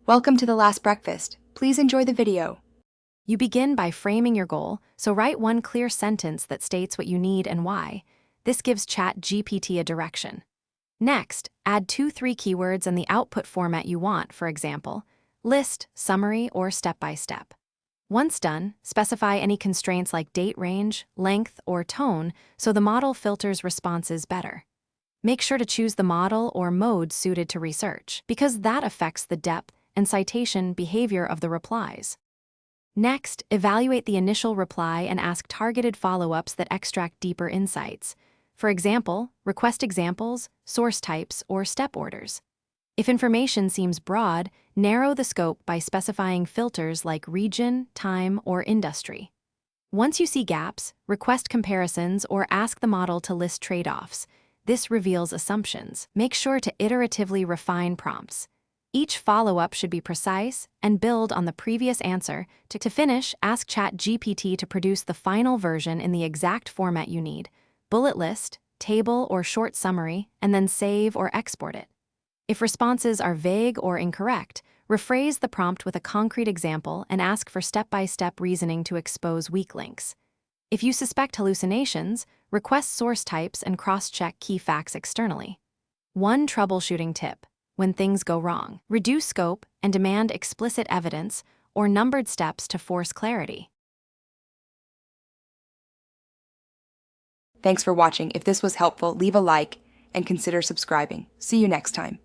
Welcome to The Last Breakfast. Please enjoy the video. You begin by framing your goal, so write one clear sentence that states what you need and why. This gives Chatgpt a direction. Next, add 2-3 keywords and the output format you want, for example, list, summary, or step-by-step. Once done, specify any constraints like date range, length, or tone so the model filters responses better. Make sure to choose the model or mode suited to research, because that affects the depth and citation behavior of the replies. Next, evaluate the initial reply and ask targeted follow-ups that extract deeper insights. For example, request examples, source types, or step orders. If information seems broad, narrow the scope by specifying filters like region, time, or industry. Once you see gaps, request comparisons or ask the model to list trade-offs. This reveals assumptions. Make sure to iteratively refine prompts. Each follow-up should be precise and build on the previous answer. To finish, ask Chatgpt to produce the final version in the exact format you need, bullet list, table, or short summary, and then save or export it. If responses are vague or incorrect, rephrase the prompt with a concrete example and ask for step-by-step reasoning to expose weak links. If you suspect hallucinations, request source types and cross-check key facts externally. One troubleshooting tip: when things go wrong, reduce scope and demand explicit evidence or numbered steps to force clarity. Thanks for watching. If this was helpful, leave a like and consider subscribing. See you next time.